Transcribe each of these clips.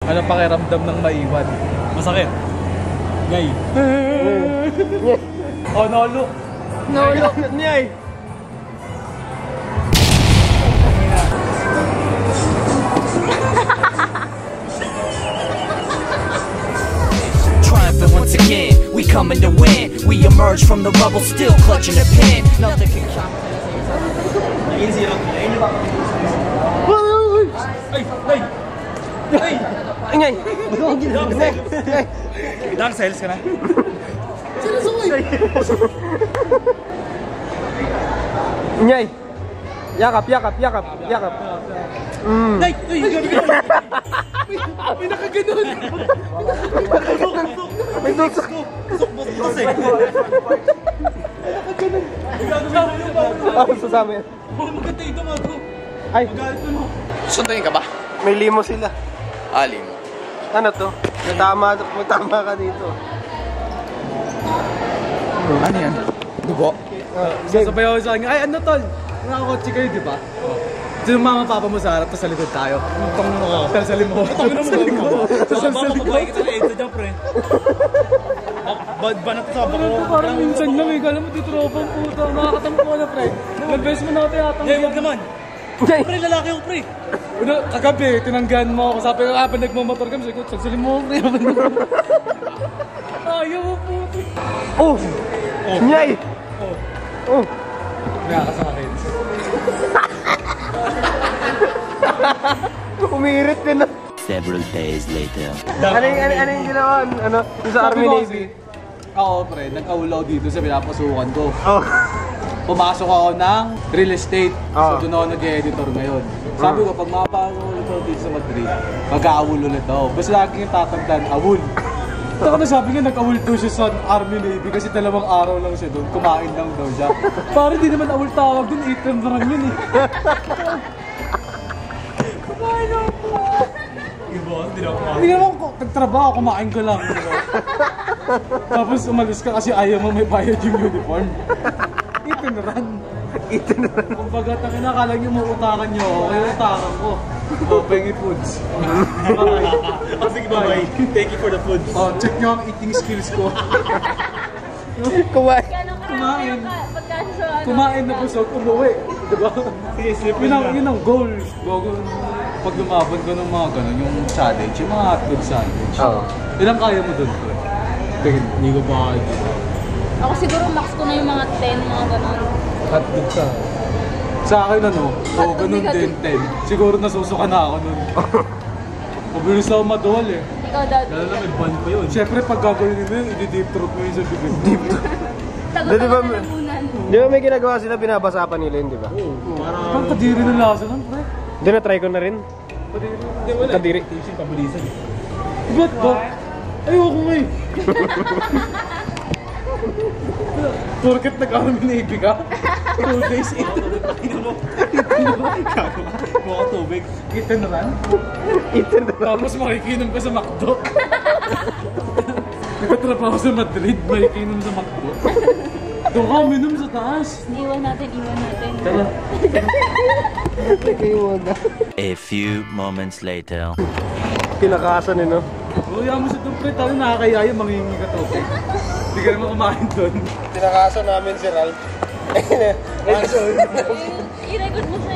Ano pakiramdam ng maiwan? Masakit. Ngay. Oh, no look. No look. Ngay. Triumphant once again, we coming to win. We emerge from the rubble, still clutching the pen. Nothing can stop us. Ingay! Dark sales ka na? Ingay! Yakap, yakap, yakap, yakap. Ay! Ay! May nakaganon! May tusok! Tusok eh! Ako sa amin. Maganda ito mga bro! Ay! Magalit mo! Suntuin ka ba? May limo sila. Alim. Ano to? May tama ka dito. Ano yan? Dugo? Sasabay ako sa kanya, ay ano tol? Nakakotse kayo di ba? Sino mga papa mo sa harap, tapos sa likod tayo? Tong mo. Sa limbo. Tong mo. Sa limbo. Kita na ito dyan, pre. Banat sa bako. Parang minsan lang eh. Kala mo dito tropang puta. Nakakatampo ko na, pre. Ilang beses mo na ako tiyatang. Hindi, wag naman. Pre, lalaki ako, pre. Kagabi, tinanggahan mo ako. Sabi ko, habang nagmamotor kami, sabi ko, sagsalim mo ako, pre. Ayaw mo, puto. Oh! Nyay! Oh! Nakakasakit. Umiirit ka na. Several days later. Ano yung ginawa? Ano? Yung sa Army Navy? Ako, pre, nag-aulaw dito sa pinapasukan ko. Oh. Pumasok ako ng real estate. Oh. So doon ako nag-editor ngayon. Sabi ko, pag mapasok ulit ako dito sa Madrid, mag-aawul ulit ako. Basta lagi yung tatagdan, awul. Saka na sabi nga, nag-awul daw siya sa Army Navy kasi 2 araw lang siya doon. Kumain lang daw siya. Parang di naman awul tawag doon, 8 lang yun eh. Kumain lang po. Hindi naman ko, nagtrabaho, kumain ko lang. Tapos umalis ka kasi ayaw mo may bayad yung uniform. Eat and run. Kung baga tayo nakala nyo mautakan nyo ako, kaya utakan ko. Oh, pengi foods. Sige, bye. Thank you for the food. Oh, check nyo ang eating skills ko. Kumain. Kumain na busog, umuwi. Diba? Yun ang goal. Pag lumaban ko ng mga ganun, yung challenge, yung mga hotdog sandwich. Oo. Ilang kaya mo dun? Hindi ko ba kaya. Ako siguro max ko na yung mga 10, mga gano'n. Hotdog sa... Sa akin ano, o ganun din, 10. Siguro nasusuka na ako nun. Mabilis ako maduwal eh. Ikaw, Daddy. Lalo na may ban pa yun. Siyempre pag gagawin mo yun, i-deep throat mo yun sa bibig. Deep throat? Tagot Di ba, ka na lamunan. di ba may ginagawa sila, binabasa pa nila yun, di ba? Oo. Parang kadiri ng lasa nun, pre. Di na-try ko na rin. Kadiri. Hindi, wala. Kadiri. Yung pabilisan eh. Ba't ba? Ayoko nga eh. Porket nag-Army Navy ka? 2 days eh. Mukha tubig. Eat and run? Eat and run. Tapos makikinom ka sa McDo. Nagkatrabaho sa Madrid, makikinom sa McDo. Doon ka uminom sa taas. Iwan natin. Tara. A few moments later. Kinakasan eh, no? Uya mo sa doon, pre. Tayo nakakayaya, mangingi ka tubig. Hindi ka naman kumain doon. Kinakasan namin si Ralph. I-record mo siya.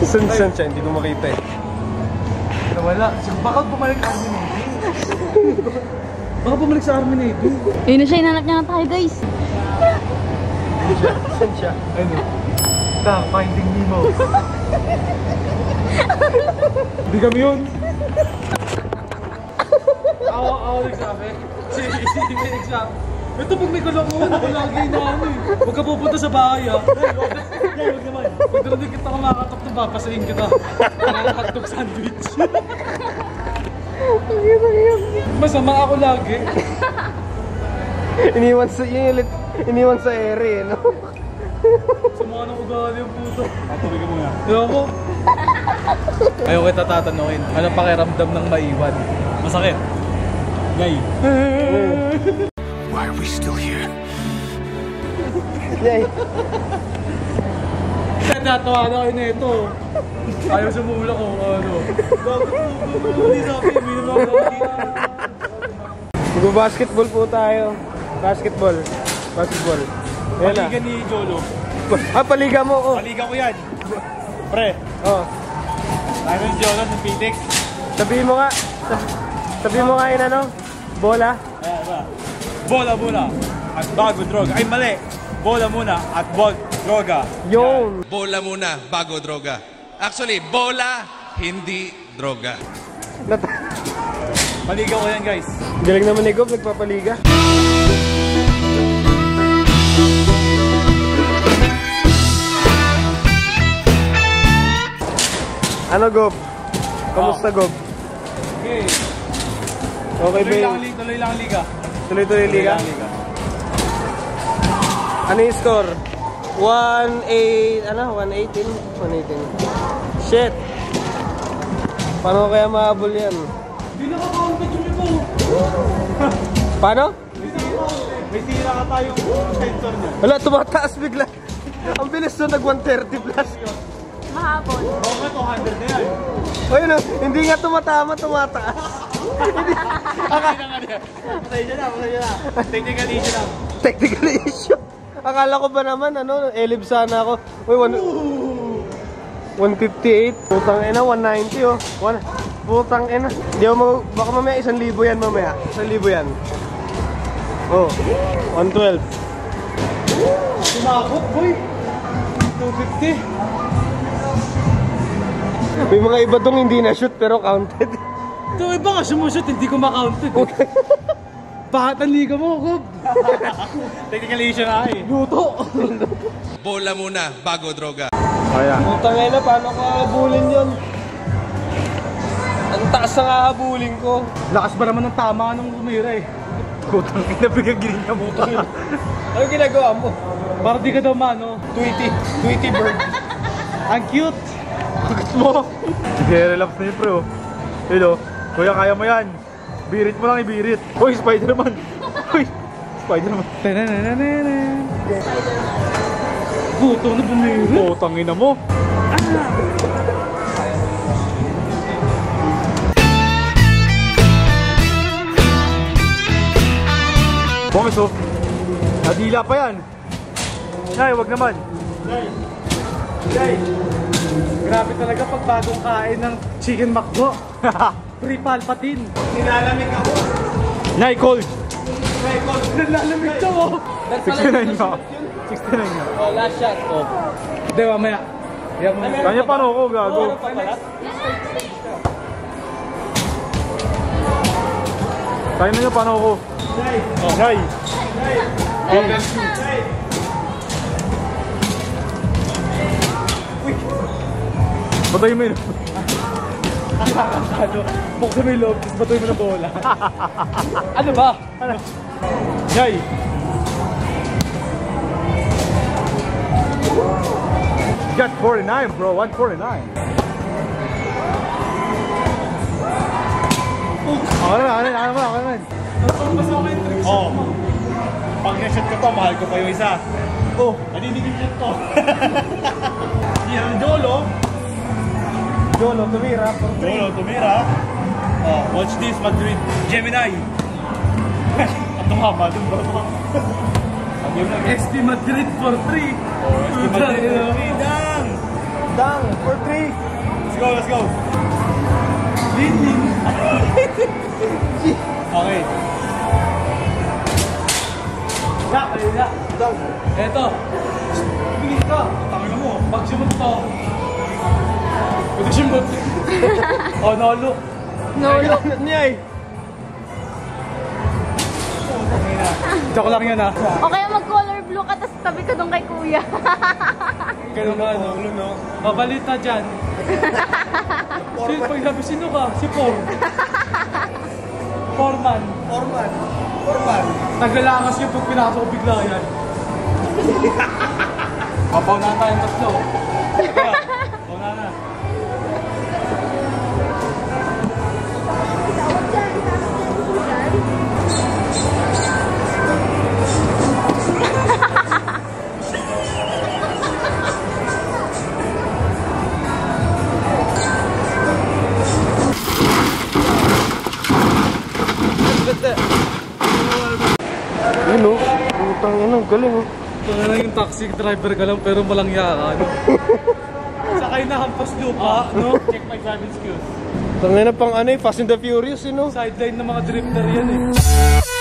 San siya, hindi ko makita eh. Wala. Baka bumalik sa Army Navy. Baka bumalik sa Army Navy. Yun na siya, inanap niya nga tayo, guys. San siya? Ano? Finding Nemo. Hindi kami yun. Ako nagsabi. Si nagsabi. Ito pag may kalokohan, ako lagi na ano eh. Huwag ka pupunta sa bahay ah. Huwag naman. Pag narinig kita kumakatok na papasahin kita. Hotdog sandwich. Masama ako lagi. Iniwan sa ere, no? Sama ng ugali yung puto. Patuloy ka muna. Ayoko. Ayaw kita tatanungin. Ano pakiramdam ng maiwan? Masakit. Ngay. Why are we still here? Yay! Natatawa na kayo na ito. Ayaw sumula ko, ano. Hindi sabi, minum ako dito. Mag-basketball po tayo. Basketball. Ayan na. Paliga ni Jolo. Paliga mo ko. Paliga ko yan. Pre. Oh. Tayo ni Jolo sa Pitex. Sabihin mo nga. Sabihin mo nga yun ano? Bola. Ayan ba? Bola at bago droga. Ay mali. Bola muna at droga. Yun. Bola muna, bago droga. Actually, bola, hindi droga. Paliga ko yan guys. Galing naman ni Gob, nagpapaliga. Ano Gob? Kamusta Gob? Okay. Okay ba? Tuloy lang ang liga. Tuloy-tuloy liga? Ano yung score? 1-8, ano? 118? 118. Shit! Paano kaya mahabol yan? Hindi na ka-counted yung ito. Paano? May sira ka tayong sensor niya. Wala, tumataas bigla. Ang bilis doon, nag-130 plus. Mahabol. Okay, 200 na yan. O yun, hindi nga tumataas. Pasensya na. Technical issue lang. Technical issue. Akala ko ba naman, ano, elib sana ako. Uy, 158. Putang ina, 190 oh. Putang ina. Di ako baka mamaya 1,000 yan mamaya. 1,000 yan. Oh, 112. Sumakot, boy. 250. May mga iba dong hindi na shoot pero counted. Ito iba nga sumushoot, hindi ko ma-counted. Bakit ang liga mo, Gob? Technical issue na eh. Luto. Bola muna, bago droga. Kaya. Putang ina, paano ka habulin yun? Ang taas na hahabulin ko. Lakas ba naman ng tama nung umira eh? Putang ina, bigyan niya mo pa. Ano ginagawa mo? Para di ka daw mano. Tweety bird. Ang cute. Bakit mo? Sige, relax na yun, bro. Hello, kuya, kaya mo yan. Birit mo lang, ibirit. Uy, Spider-Man. Uy, Spider-Man. Puto na bumirit. Putang ina mo. Bomis oh. Nadila pa yan. Nay, wag naman. Nay. Grabe talaga pag bagong kain ng chicken McDo. Free palpatin. Nilalamig ako. Nay, cold. Nay, cold. Nilalamig ka mo. 69 nga. 69 nga. Oh, last shot. Oh. Hindi, mamaya. Kanya paano ako, gago. Kaya nyo paano ako. Nay. Nay. Nay. Batoy mo yun. Buksan mo yung loob, tapos batoy mo na bola. Ano ba? Ano? Yay! Got 49 bro, 149. Ako naman. Oh, pag na-shot ka pa, mahal ko pa yung isa. Oh, nadidigil shot to. Yan, Jolo, tumira. Oh, watch this, Madrid, Gemini. Ang tumama dun ba? SD Madrid for 3. SD Madrid for 3, Dang, for 3. Let's go. Leading. Okay. Kaya. Eto. Bilis ka. Tangin mo. Pag sumot to. Pwede sumot. Oh, nolo. Nolo. Niyay. Joke lang yan ha. O kaya mag-color blue ka, tapos tabi ka doon kay kuya. Ganun ba, no? Mabalita dyan. Pag sabi, sino ka? Si Foreman. Naglalangas yung pag pinasok ko bigla yan. Papaw na tayong tatlo. Papaw na. Putang ina, galing oh. Kung yung taxi driver ka lang pero malangya ka, no? Sakay na hampas lupa, no? Check my driving skills. Tangina pang ano eh, Fast and the Furious, you know? Sideline ng mga drifter yan eh.